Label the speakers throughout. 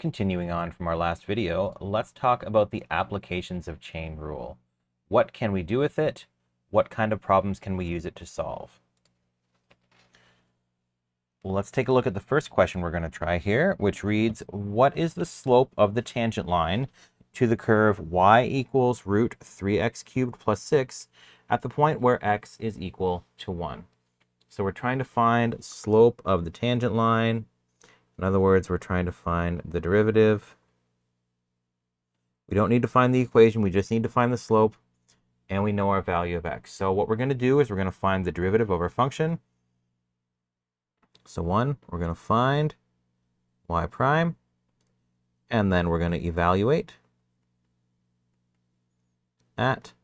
Speaker 1: Continuing on from our last video, let's talk about the applications of chain rule. What can we do with it? What kind of problems can we use it to solve? Well, let's take a look at the first question we're going to try here, which reads, what is the slope of the tangent line to the curve y equals root 3x cubed plus 6 at the point where x is equal to 1? So we're trying to find slope of the tangent line. In other words, we're trying to find the derivative. We don't need to find the equation, we just need to find the slope, and we know our value of x. So what we're going to do is we're going to find the derivative of our function. So we're going to find y prime, and then we're going to evaluate at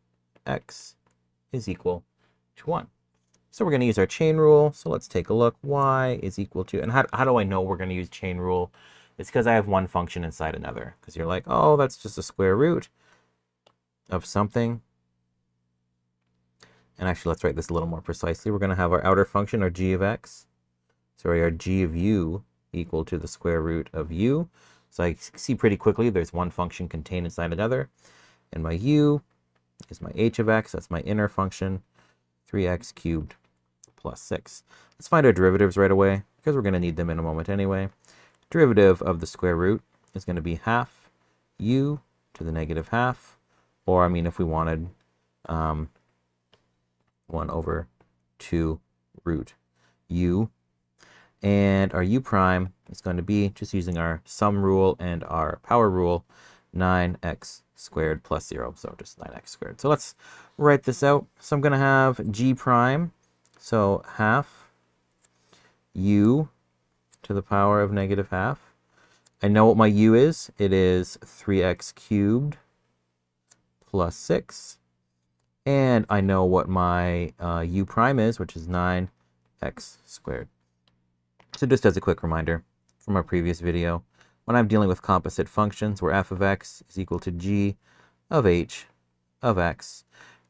Speaker 1: x is equal to 1. So we're going to use our chain rule. So let's take a look. Y is equal to, and how do I know we're going to use chain rule? It's because I have one function inside another. Because you're like, oh, that's just a square root of something. And actually, let's write this a little more precisely. We're going to have our outer function, our g of x. Sorry, our g of u equal to the square root of u. So I see pretty quickly there's one function contained inside another. And my u is my h of x. That's my inner function. 3x cubed plus 6. Let's find our derivatives right away, because we're going to need them in a moment anyway. Derivative of the square root is going to be half u to the negative half, or I mean if we wanted 1 over 2 root u. And our u prime is going to be, just using our sum rule and our power rule, 9x squared plus 0, so just 9x squared. So let's write this out. So I'm going to have g prime, so half u to the power of negative half. I know what my u is. It is 3x cubed plus 6. And I know what my u prime is, which is 9x squared. So just as a quick reminder from our previous video, when I'm dealing with composite functions where f of x is equal to g of h of x,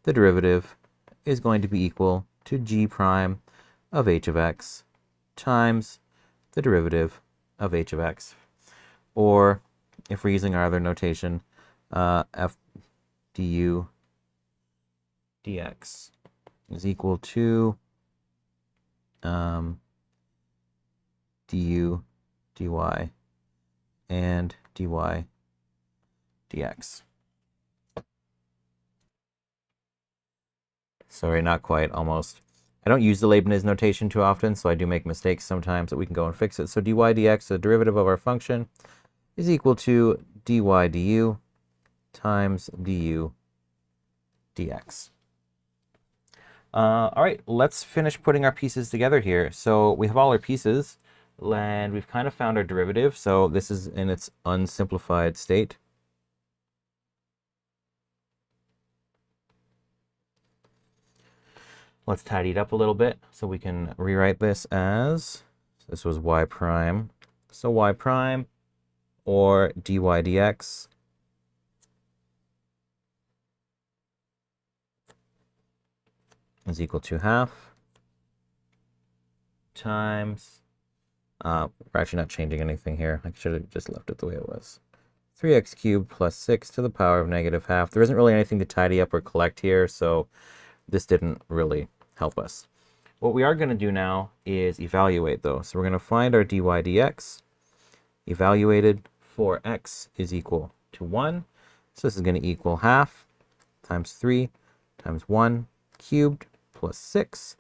Speaker 1: the derivative is going to be equal to g prime of h of x times the derivative of h of x. Or if we're using our other notation, f du dx is equal to du dy and dy dx. Sorry, not quite, almost. I don't use the Leibniz notation too often, so I do make mistakes sometimes, but we can go and fix it. So dy dx, the derivative of our function, is equal to dy du times du dx. All right, let's finish putting our pieces together here. So we have all our pieces, and we've kind of found our derivative. So this is in its unsimplified state. Let's tidy it up a little bit so we can rewrite this as, this was y prime. So y prime, or dy dx, is equal to half times, we're actually not changing anything here. I should have just left it the way it was. 3x cubed plus 6 to the power of negative half. There isn't really anything to tidy up or collect here, so this didn't really help us. What we are going to do now is evaluate, though. So we're going to find our dy dx, evaluated for x is equal to 1. So this is going to equal half times 3 times 1 cubed plus 6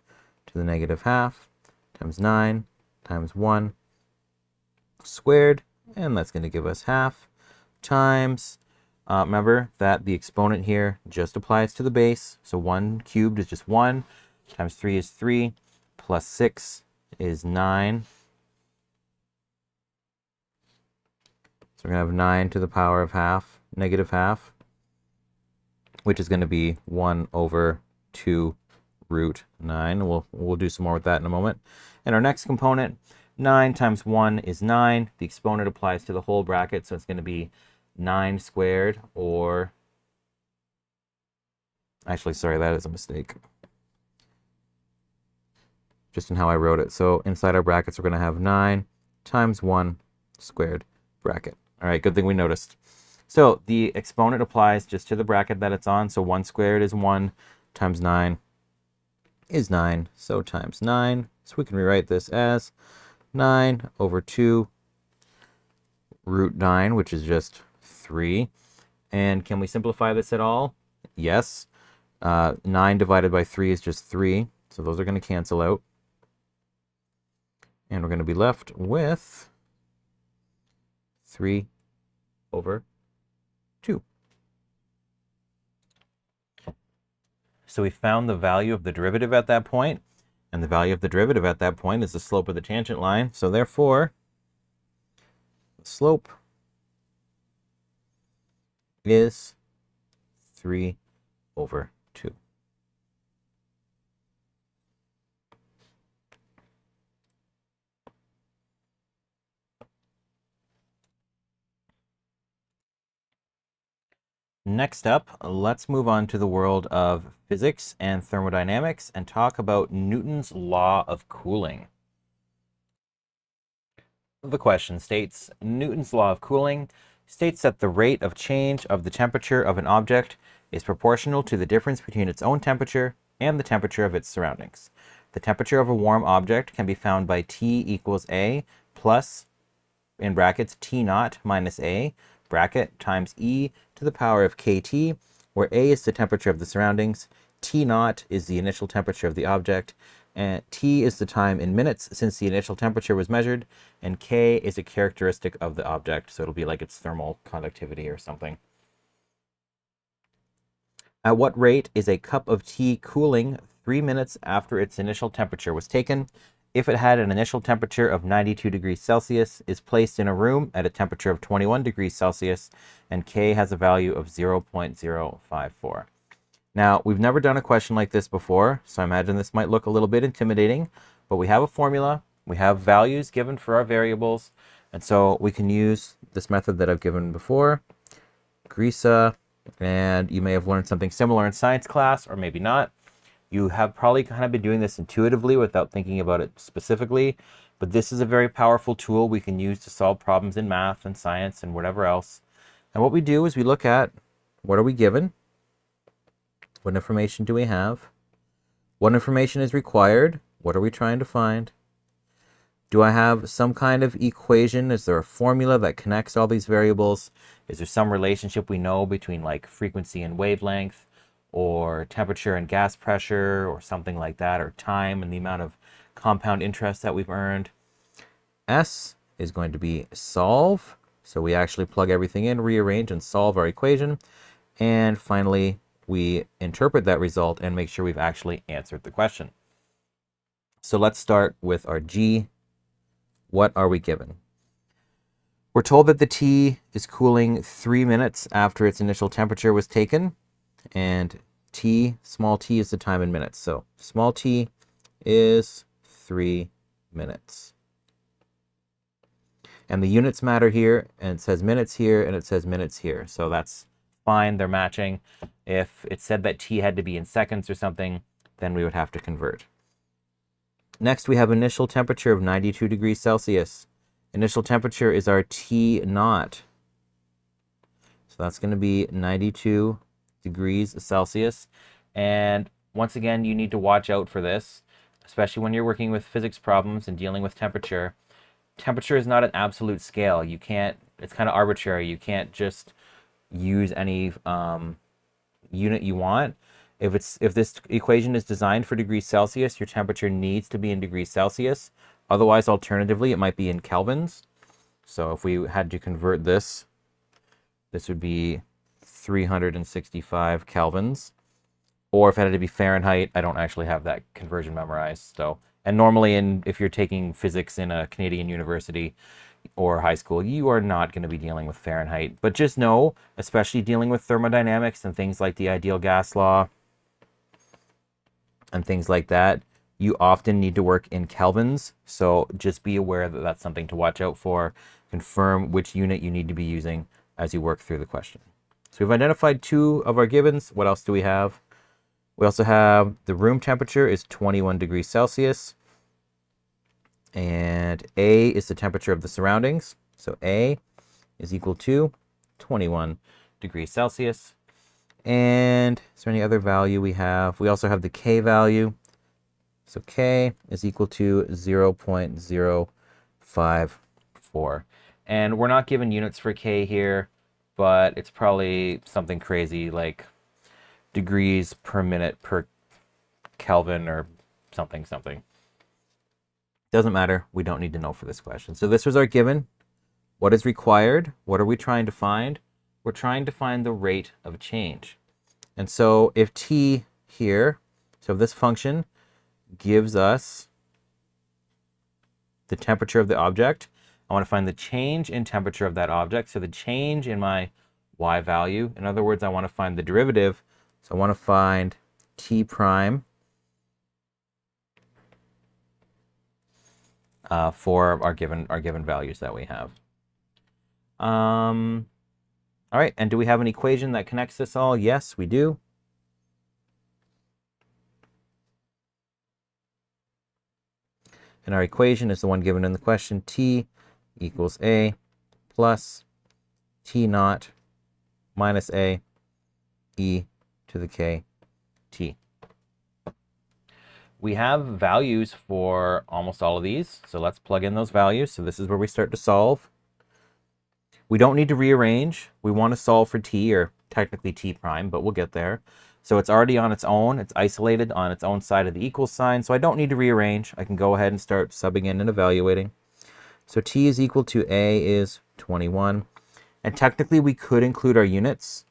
Speaker 1: to the negative half times 9 times 1 squared, and that's going to give us half times, remember that the exponent here just applies to the base, so 1 cubed is just 1, times 3 is 3, plus 6 is 9. So we're going to have 9 to the power of half, negative half, which is going to be 1 over 2 root 9. We'll do some more with that in a moment. And our next component, 9 times 1 is 9. The exponent applies to the whole bracket, so it's going to be 9 squared, or actually, sorry, that is a mistake. Just in how I wrote it. So inside our brackets, we're going to have 9 times 1 squared bracket. All right, good thing we noticed. So the exponent applies just to the bracket that it's on. So 1 squared is 1 times 9 is 9. So times 9. So we can rewrite this as 9 over 2 root 9, which is just 3. And can we simplify this at all? Yes. 9 divided by 3 is just 3. So those are going to cancel out. And we're going to be left with 3 over 2. So we found the value of the derivative at that point, and the value of the derivative at that point is the slope of the tangent line. So therefore, the slope is 3 over 2. Next up, let's move on to the world of physics and thermodynamics and talk about Newton's law of cooling. The question states, Newton's law of cooling states that the rate of change of the temperature of an object is proportional to the difference between its own temperature and the temperature of its surroundings. The temperature of a warm object can be found by T equals A plus, in brackets, T naught minus A, bracket, times E to the power of KT, where A is the temperature of the surroundings, T naught is the initial temperature of the object, and T is the time in minutes since the initial temperature was measured, and K is a characteristic of the object, so it'll be like its thermal conductivity or something. At what rate is a cup of tea cooling 3 minutes after its initial temperature was taken? If it had an initial temperature of 92 degrees Celsius, is placed in a room at a temperature of 21 degrees Celsius, and K has a value of 0.054. Now, we've never done a question like this before, so I imagine this might look a little bit intimidating, but we have a formula, we have values given for our variables, and so we can use this method that I've given before, GRISA, and you may have learned something similar in science class, or maybe not. You have probably kind of been doing this intuitively without thinking about it specifically, but this is a very powerful tool we can use to solve problems in math and science and whatever else. And what we do is we look at what are we given, what information do we have, what information is required, what are we trying to find, do I have some kind of equation, is there a formula that connects all these variables, is there some relationship we know between like frequency and wavelength, or temperature and gas pressure, or something like that, or time and the amount of compound interest that we've earned. S is going to be solve. So we actually plug everything in, rearrange, and solve our equation. And finally, we interpret that result and make sure we've actually answered the question. So let's start with our G. What are we given? We're told that the tea is cooling 3 minutes after its initial temperature was taken. And t, small t, is the time in minutes. So small t is 3 minutes. And the units matter here, and it says minutes here, and it says minutes here. So that's fine, they're matching. If it said that t had to be in seconds or something, then we would have to convert. Next, we have initial temperature of 92 degrees Celsius. Initial temperature is our T naught. So that's going to be 92 degrees Celsius. And once again, you need to watch out for this, especially when you're working with physics problems and dealing with temperature. Temperature is not an absolute scale. You can't, it's kind of arbitrary. You can't just use any unit you want. If this equation is designed for degrees Celsius, your temperature needs to be in degrees Celsius. Otherwise, alternatively, it might be in kelvins. So if we had to convert this, this would be 365 kelvins. Or if it had to be Fahrenheit, I don't actually have that conversion memorized. So, and normally if you're taking physics in a Canadian university or high school, you are not going to be dealing with Fahrenheit. But just know, especially dealing with thermodynamics and things like the ideal gas law and things like that, you often need to work in kelvins. So just be aware that that's something to watch out for. Confirm which unit you need to be using as you work through the question. So we've identified 2 of our givens. What else do we have? We also have the room temperature is 21 degrees Celsius. And A is the temperature of the surroundings. So A is equal to 21 degrees Celsius. And is there any other value we have? We also have the K value. So K is equal to 0.054. And we're not given units for K here, but it's probably something crazy like degrees per minute per Kelvin or something. Doesn't matter. We don't need to know for this question. So this was our given. What is required? What are we trying to find? We're trying to find the rate of change. And so if t here, so if this function gives us the temperature of the object, I want to find the change in temperature of that object. So the change in my y value. In other words, I want to find the derivative. So I want to find t prime for our given values that we have. All right, and do we have an equation that connects this all? Yes, we do. And our equation is the one given in the question. T equals A plus T naught minus A e to the k t. We have values for almost all of these, so let's plug in those values. So this is where we start to solve. We don't need to rearrange. We want to solve for t, or technically t prime, but we'll get there. So it's already on its own. It's isolated on its own side of the equal sign, so I don't need to rearrange. I can go ahead and start subbing in and evaluating. So t is equal to A is 21. And technically we could include our units.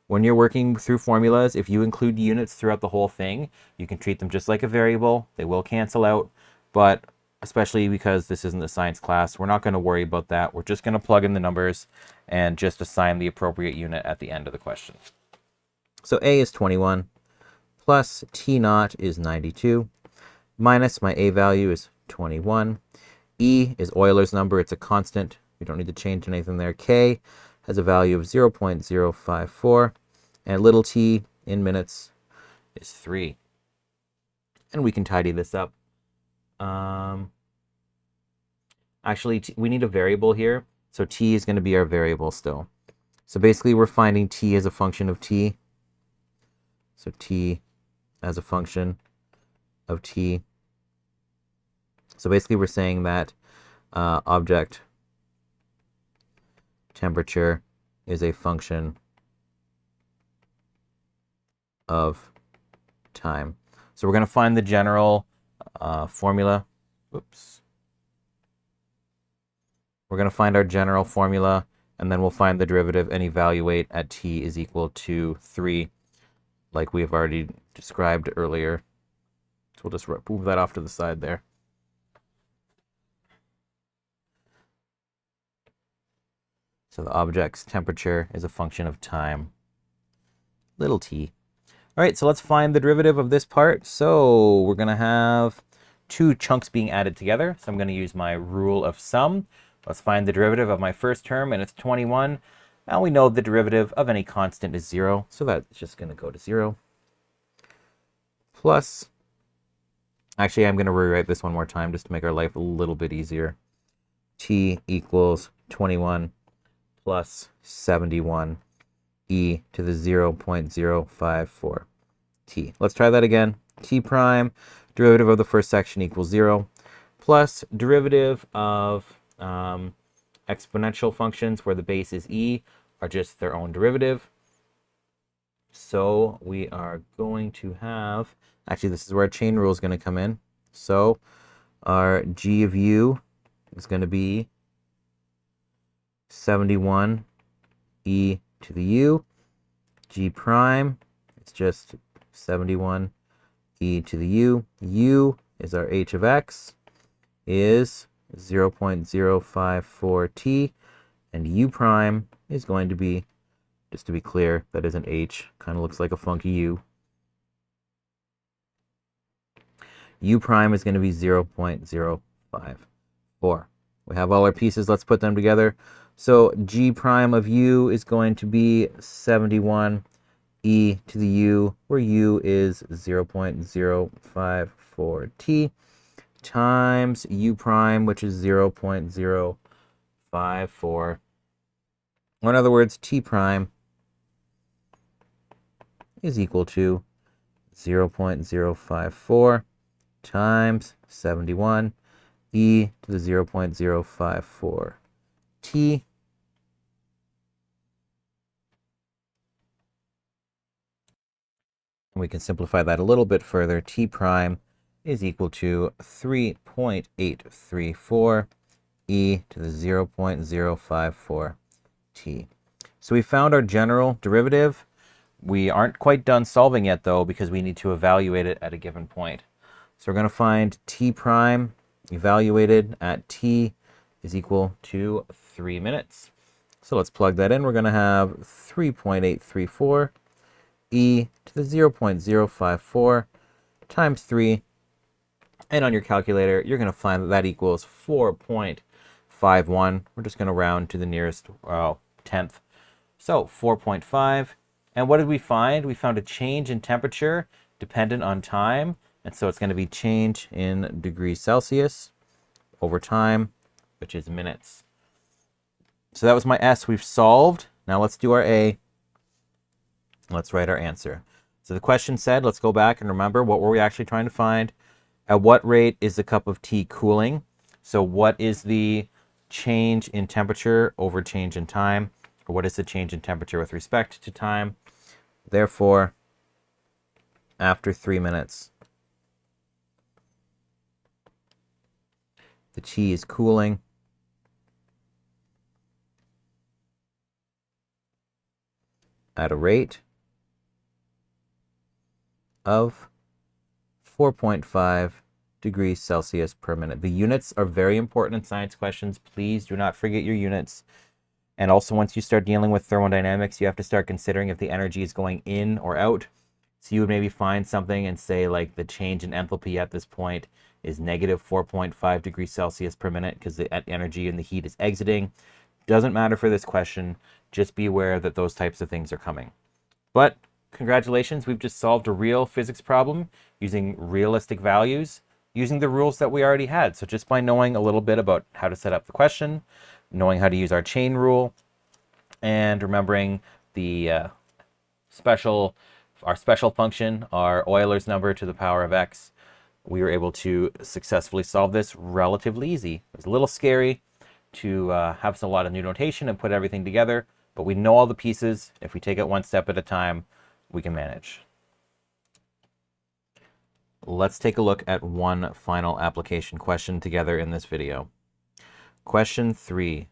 Speaker 1: When you're working through formulas, if you include units throughout the whole thing, you can treat them just like a variable. They will cancel out, but especially because this isn't a science class, we're not going to worry about that. We're just going to plug in the numbers and just assign the appropriate unit at the end of the question. So A is 21 plus T naught is 92 minus my A value is 21. E is Euler's number. It's a constant. We don't need to change anything there. K has a value of 0.054, and little t in minutes is 3. And we can tidy this up. Actually, we need a variable here, so t is going to be our variable still. So basically, we're finding t as a function of t. So t as a function of t. So basically, we're saying that object temperature is a function of time. So we're going to find the general formula. Oops. We're going to find our general formula, and then we'll find the derivative and evaluate at t is equal to 3, like we have already described earlier. So we'll just move that off to the side there. So the object's temperature is a function of time, little t. All right, so let's find the derivative of this part. So we're going to have two chunks being added together. So I'm going to use my rule of sum. Let's find the derivative of my first term, and it's 21. Now we know the derivative of any constant is 0, so that's just going to go to 0. Plus, actually, I'm going to rewrite this one more time just to make our life a little bit easier. T equals 21 plus 71 e to the 0.054 t. Let's try that again. T prime, derivative of the first section equals 0, plus derivative of exponential functions where the base is e are just their own derivative. So we are going to have, actually this is where our chain rule is going to come in. So our g of u is going to be 71 e to the u. G prime, it's just 71 e to the u. U is our h of x, is 0.054 t, and u prime is going to be, just to be clear, that is an h, kind of looks like a funky u. U prime is going to be 0.054. We have all our pieces, let's put them together. So g prime of u is going to be 71 e to the u, where u is 0.054 t, times u prime, which is 0.054 Or in other words, t prime is equal to 0.054 times 71 e to the 0.054 t. We can simplify that a little bit further. T prime is equal to 3.834 e to the 0.054 t. So we found our general derivative. We aren't quite done solving yet, though, because we need to evaluate it at a given point. So we're going to find t prime evaluated at t is equal to 3 minutes. So let's plug that in. We're going to have 3.834 e to the 0.054 times 3. And on your calculator, you're going to find that that equals 4.51. We're just going to round to the nearest tenth. So 4.5. And what did we find? We found a change in temperature dependent on time. And so it's going to be change in degrees Celsius over time, which is minutes. So that was my S we've solved. Now let's do our A. Let's write our answer. So the question said, let's go back and remember, what were we actually trying to find? At what rate is the cup of tea cooling? So what is the change in temperature over change in time? Or what is the change in temperature with respect to time? Therefore, after 3 minutes, the tea is cooling at a rate of 4.5 degrees Celsius per minute. The units are very important in science questions. Please do not forget your units. And also, once you start dealing with thermodynamics, you have to start considering if the energy is going in or out. So you would maybe find something and say, like, the change in enthalpy at this point is negative 4.5 degrees Celsius per minute because the energy in the heat is exiting. Doesn't matter for this question. Just be aware that those types of things are coming. But congratulations, we've just solved a real physics problem using realistic values, using the rules that we already had. So just by knowing a little bit about how to set up the question, knowing how to use our chain rule, and remembering the special function, our Euler's number to the power of x, we were able to successfully solve this relatively easy. It was a little scary to have a lot of new notation and put everything together, but we know all the pieces. If we take it one step at a time, we can manage. Let's take a look at one final application question together in this video. Question 3.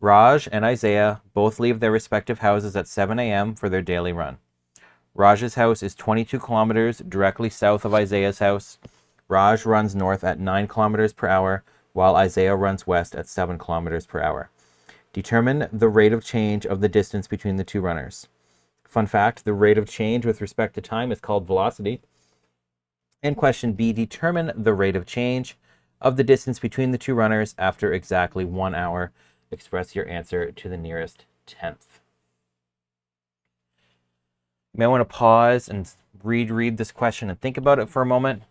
Speaker 1: Raj and Isaiah both leave their respective houses at 7 a.m. for their daily run. Raj's house is 22 kilometers directly south of Isaiah's house. Raj runs north at 9 kilometers per hour, while Isaiah runs west at 7 kilometers per hour. Determine the rate of change of the distance between the two runners. Fun fact, the rate of change with respect to time is called velocity. And question B, determine the rate of change of the distance between the two runners after exactly 1 hour. Express your answer to the nearest tenth. You may want to pause and read this question and think about it for a moment.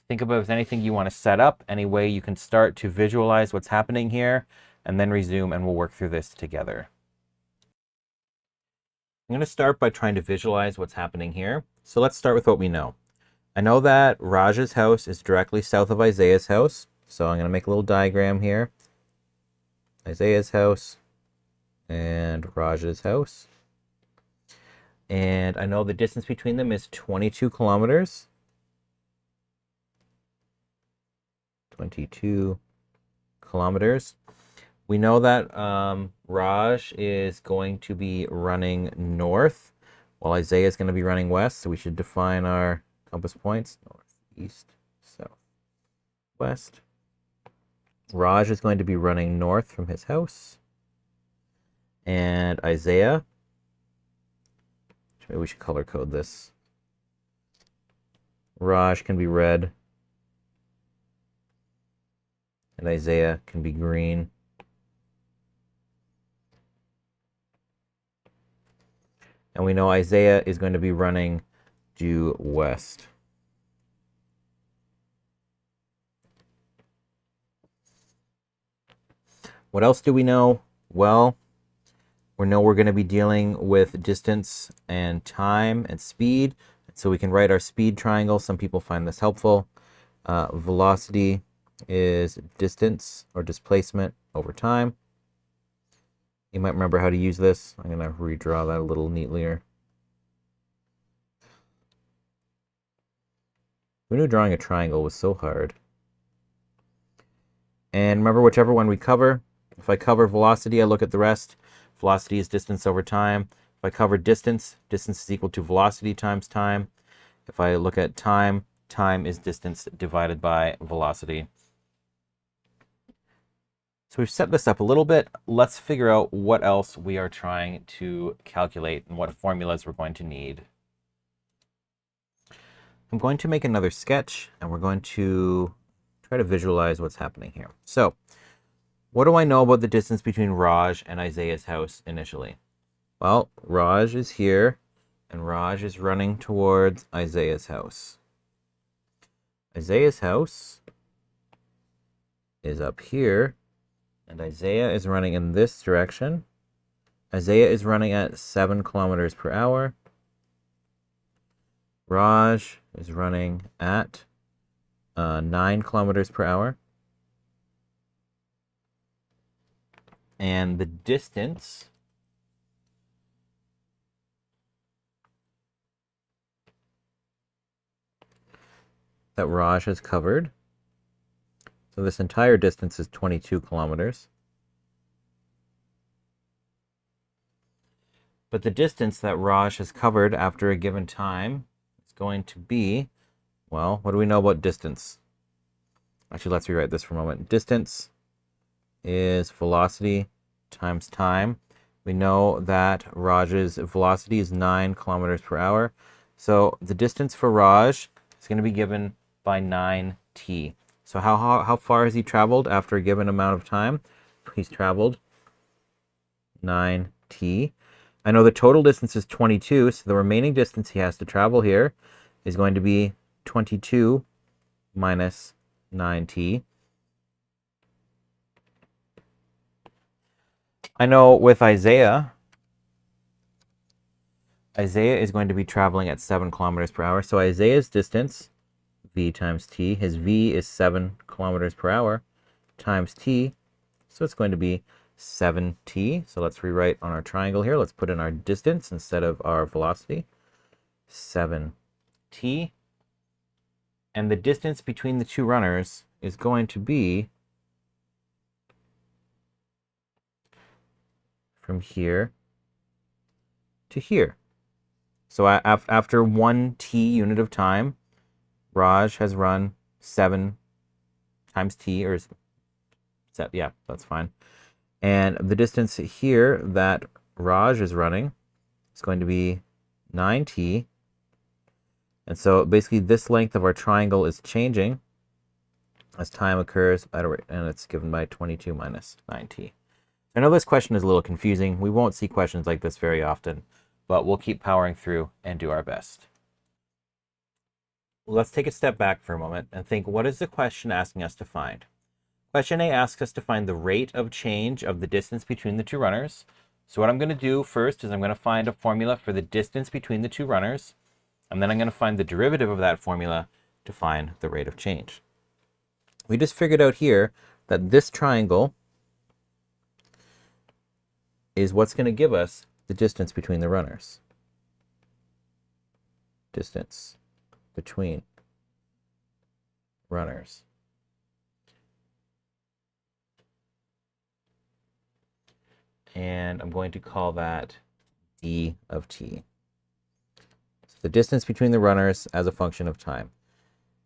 Speaker 1: Think about if there's anything you want to set up, any way you can start to visualize what's happening here, and then resume, and we'll work through this together. I'm going to start by trying to visualize what's happening here. So let's start with what we know. I know that Raj's house is directly south of Isaiah's house. So I'm going to make a little diagram here. Isaiah's house and Raj's house. And I know the distance between them is 22 kilometers. 22 kilometers. We know that Raj is going to be running north, while Isaiah is going to be running west. So we should define our compass points: north, east, south, west. Raj is going to be running north from his house. And Isaiah, maybe we should color code this. Raj can be red, and Isaiah can be green. And we know Isaiah is going to be running due west. What else do we know? Well, We know we're going to be dealing with distance and time and speed. So we can write our speed triangle. Some people find this helpful. Velocity is distance or displacement over time. You might remember how to use this. I'm going to redraw that a little neatlier. Who knew drawing a triangle was so hard? And remember, whichever one we cover, if I cover velocity, I look at the rest. Velocity is distance over time. If I cover distance, distance is equal to velocity times time. If I look at time, time is distance divided by velocity. So we've set this up a little bit. Let's figure out what else we are trying to calculate and what formulas we're going to need. I'm going to make another sketch, and we're going to try to visualize what's happening here. So what do I know about the distance between Raj and Isaiah's house initially? Well, Raj is here, and Raj is running towards Isaiah's house. Isaiah's house is up here, and Isaiah is running in this direction. Isaiah is running at 7 kilometers per hour. Raj is running at 9 kilometers per hour. And the distance that Raj has covered, so this entire distance is 22 kilometers. But the distance that Raj has covered after a given time is going to be, well, what do we know about distance? Actually, let's rewrite this for a moment. Distance is velocity times time. We know that Raj's velocity is 9 kilometers per hour. So the distance for Raj is going to be given by 9t. So how far has he traveled after a given amount of time? He's traveled 9t. I know the total distance is 22, so the remaining distance he has to travel here is going to be 22 minus 9t. I know with Isaiah is going to be traveling at 7 kilometers per hour. So Isaiah's distance, v times t, his v is 7 kilometers per hour times t. So it's going to be 7t. So let's rewrite on our triangle here. Let's put in our distance instead of our velocity. 7t. And the distance between the two runners is going to be from here to here. So after 1t unit of time, Raj has run 7 times t, or yeah, that's fine. And the distance here that Raj is running is going to be 9t. And so basically this length of our triangle is changing as time occurs at a rate, and it's given by 22 minus 9t. I know this question is a little confusing. We won't see questions like this very often, but we'll keep powering through and do our best. Let's take a step back for a moment and think, what is the question asking us to find? Question A asks us to find the rate of change of the distance between the two runners. So what I'm going to do first is I'm going to find a formula for the distance between the two runners, and then I'm going to find the derivative of that formula to find the rate of change. We just figured out here that this triangle is what's going to give us the distance between the runners. Distance between runners. And I'm going to call that d of t. So the distance between the runners as a function of time.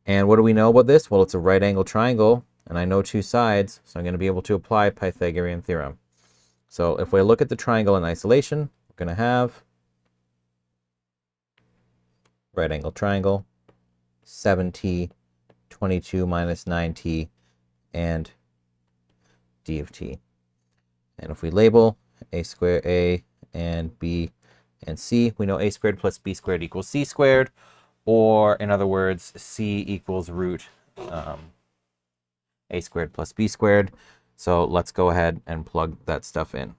Speaker 1: And what do we know about this? Well, it's a right angle triangle, and I know two sides, so I'm going to be able to apply Pythagorean theorem. So if we look at the triangle in isolation, we're going to have right angle triangle, 7t, 22 minus 9t, and d of t. And if we label a squared, a and b and c, we know a squared plus b squared equals c squared, or in other words, c equals root a squared plus b squared. So let's go ahead and plug that stuff in.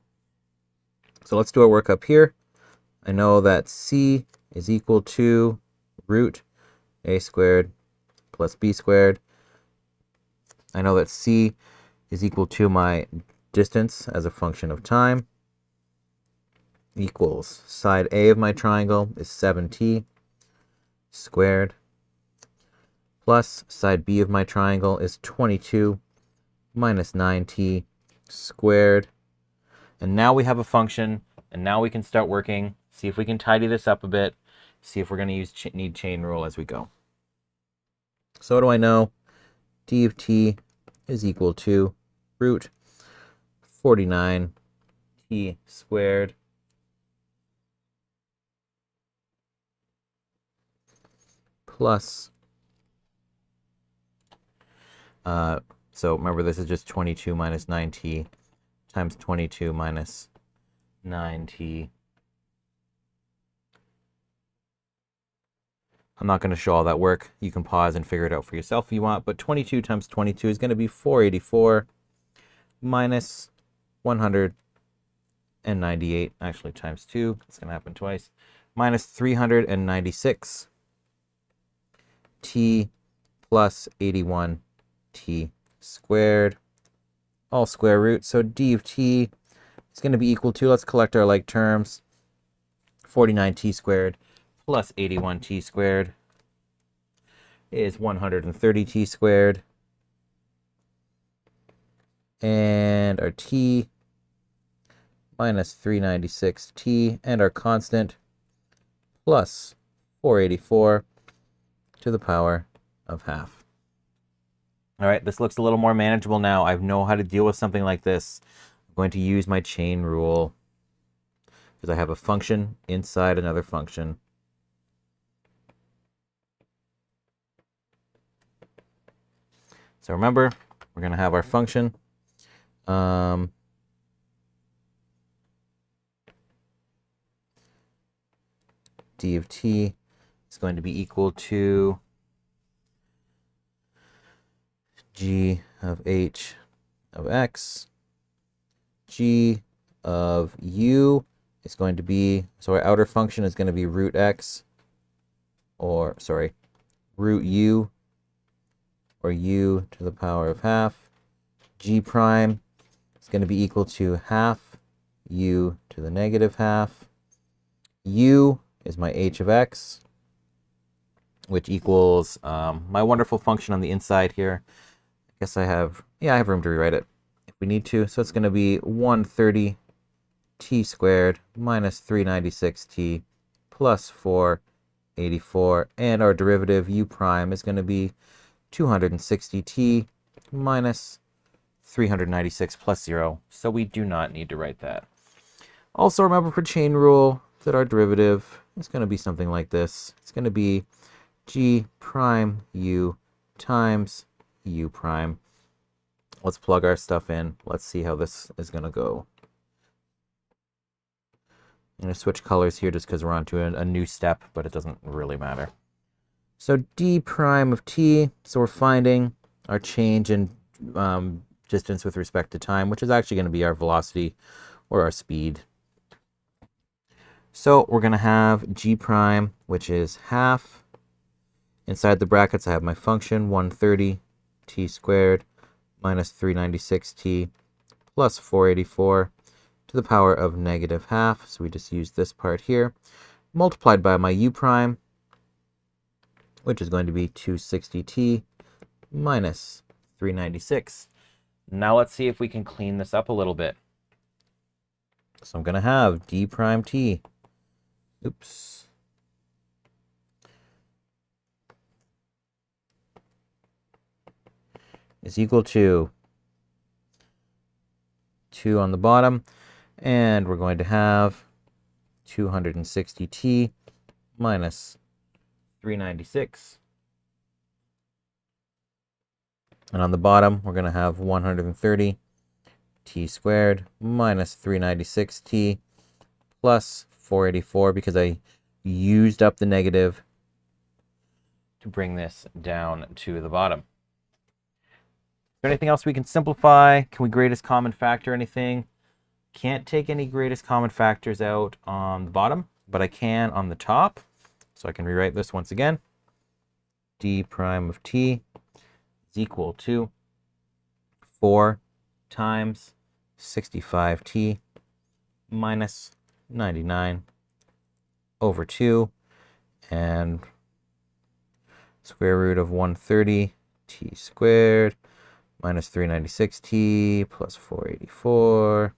Speaker 1: So let's do our work up here. I know that c is equal to root a squared plus b squared. I know that c is equal to my distance as a function of time, equals side A of my triangle is 7t squared, plus side B of my triangle is 22 minus 9t squared. And now we have a function, and now we can start working, see if we can tidy this up a bit, see if we're going to need chain rule as we go. So what do I know? d of t is equal to root 49t squared plus, so remember this is just 22 minus 9t times 22 minus 9t. I'm not going to show all that work. You can pause and figure it out for yourself if you want, but 22 times 22 is going to be 484 minus 198, actually times 2, it's going to happen twice, minus 396 t plus 81 t squared, all square root. So d of t is going to be equal to, let's collect our like terms, 49t squared plus 81t squared is 130t squared. And our t minus 396t, and our constant plus 484 to the power of half. All right, this looks a little more manageable now. I know how to deal with something like this. I'm going to use my chain rule because I have a function inside another function. So remember, we're going to have our function. D of t is going to be equal to g of h of x. G of u is going to be, so our outer function is going to be root x, or sorry, root u, or u to the power of half. G prime is going to be equal to half u to the negative half. U is my h of x, which equals my wonderful function on the inside here. I guess I have room to rewrite it if we need to. So it's going to be 130t squared minus 396t plus 484. And our derivative u prime is going to be 260t minus 396 plus 0. So we do not need to write that. Also remember for chain rule that our derivative is going to be something like this. It's going to be g prime u times u prime. Let's plug our stuff in. Let's see how this is going to go. I'm going to switch colors here just because we're on to a new step, but it doesn't really matter. So d prime of t, so we're finding our change in distance with respect to time, which is actually going to be our velocity or our speed. So we're going to have g prime, which is half. Inside the brackets, I have my function, 130t squared minus 396t plus 484 to the power of negative half. So we just use this part here, multiplied by my u prime, which is going to be 260t minus 396. Now let's see if we can clean this up a little bit. So I'm going to have d prime t. Oops. Is equal to 2 on the bottom, and we're going to have 260t minus 396. And on the bottom, we're going to have 130t squared minus 396t plus 484 because I used up the negative to bring this down to the bottom. Is there anything else we can simplify? Can we greatest common factor anything? Can't take any greatest common factors out on the bottom, but I can on the top. So I can rewrite this once again. D prime of t is equal to 4 times 65t minus 99 over 2 and square root of 130 t squared minus 396t plus 484.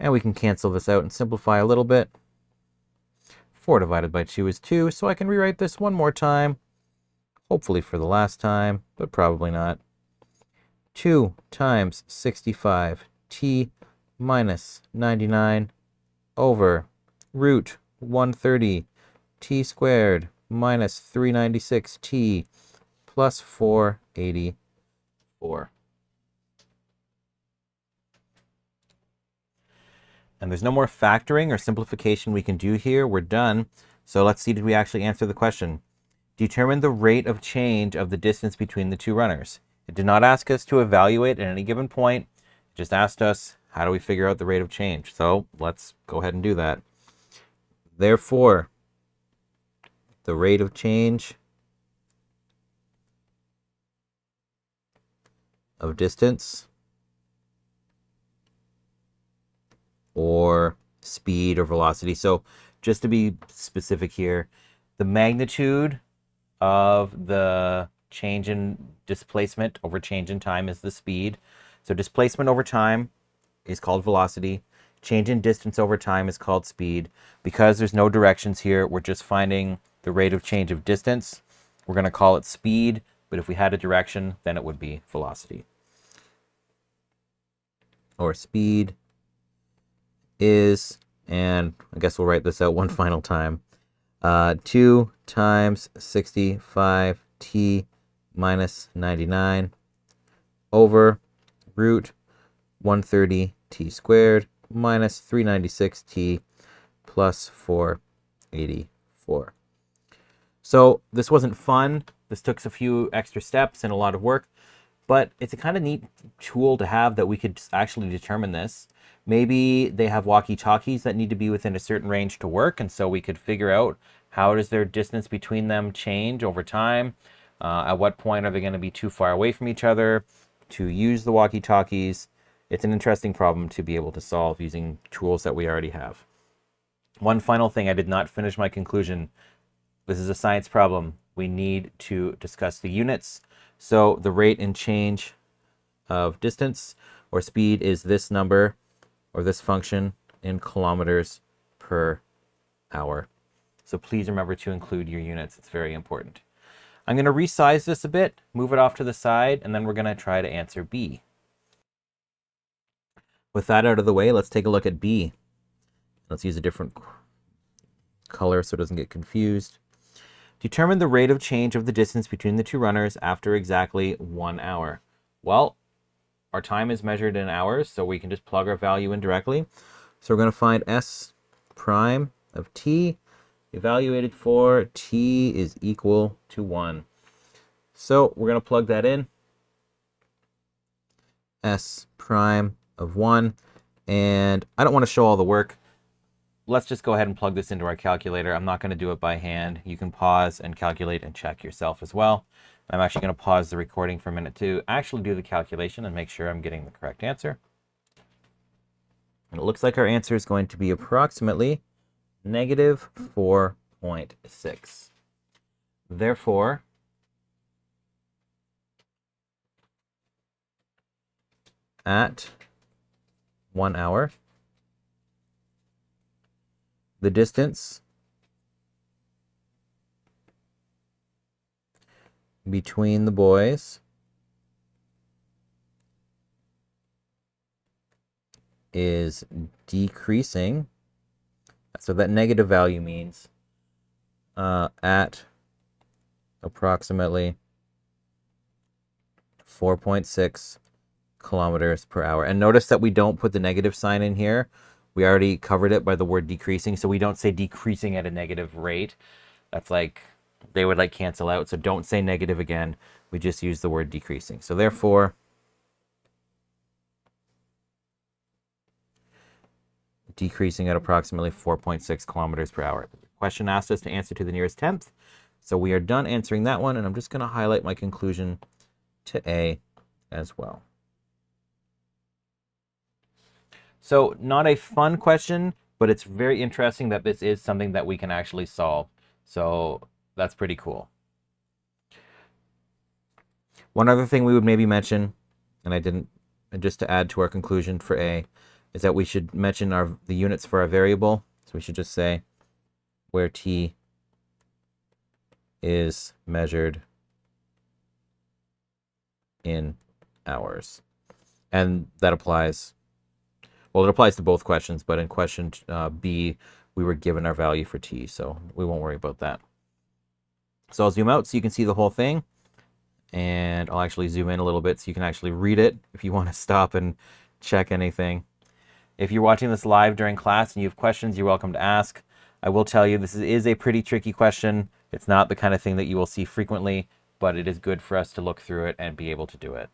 Speaker 1: And we can cancel this out and simplify a little bit. 4 divided by 2 is 2, so I can rewrite this one more time. Hopefully for the last time, but probably not. 2 times 65t minus 99 over root 130 t squared minus 396t plus 484. And there's no more factoring or simplification we can do here. We're done. So let's see, did we actually answer the question? Determine the rate of change of the distance between the two runners. It did not ask us to evaluate at any given point. It just asked us, how do we figure out the rate of change? So let's go ahead and do that. Therefore, the rate of change of distance or speed or velocity. So just to be specific here, the magnitude of the change in displacement over change in time is the speed. So displacement over time is called velocity. Change in distance over time is called speed. Because there's no directions here, we're just finding the rate of change of distance. We're going to call it speed, but if we had a direction, then it would be velocity. Or speed is, and I guess we'll write this out one final time, 2 times 65t minus 99 over root 130t squared minus 396t plus 484. So this wasn't fun. This took a few extra steps and a lot of work, but it's a kind of neat tool to have that we could actually determine this. Maybe they have walkie-talkies that need to be within a certain range to work, and so we could figure out how does their distance between them change over time. At what point are they going to be too far away from each other to use the walkie-talkies? It's an interesting problem to be able to solve using tools that we already have. One final thing, I did not finish my conclusion. This is a science problem. We need to discuss the units. So the rate and change of distance or speed is this number or this function in kilometers per hour. So please remember to include your units. It's very important. I'm going to resize this a bit, move it off to the side, and then we're going to try to answer B. With that out of the way, let's take a look at B. Let's use a different color so it doesn't get confused. Determine the rate of change of the distance between the two runners after exactly 1 hour. Well, our time is measured in hours, so we can just plug our value in directly. So we're going to find S prime of t evaluated for t is equal to 1. So we're going to plug that in. S prime of 1. And I don't want to show all the work. Let's just go ahead and plug this into our calculator. I'm not going to do it by hand. You can pause and calculate and check yourself as well. I'm actually going to pause the recording for a minute to actually do the calculation and make sure I'm getting the correct answer. And it looks like our answer is going to be approximately negative 4.6. Therefore, at 1 hour, the distance between the boys is decreasing. So that negative value means at approximately 4.6 kilometers per hour. And notice that we don't put the negative sign in here. We already covered it by the word decreasing. So we don't say decreasing at a negative rate. That's like, they would like cancel out. So don't say negative again. We just use the word decreasing. So therefore, decreasing at approximately 4.6 kilometers per hour. The question asked us to answer to the nearest tenth. So we are done answering that one, and I'm just going to highlight my conclusion to A as well. So not a fun question, but it's very interesting that this is something that we can actually solve. So that's pretty cool. One other thing we would maybe mention, and I didn't, and just to add to our conclusion for A, is that we should mention the units for our variable. So we should just say where t is measured in hours. And that applies, well, it applies to both questions, but in question B, we were given our value for t, so we won't worry about that. So I'll zoom out so you can see the whole thing, and I'll actually zoom in a little bit so you can actually read it if you want to stop and check anything. If you're watching this live during class and you have questions, you're welcome to ask. I will tell you this is a pretty tricky question. It's not the kind of thing that you will see frequently, but it is good for us to look through it and be able to do it.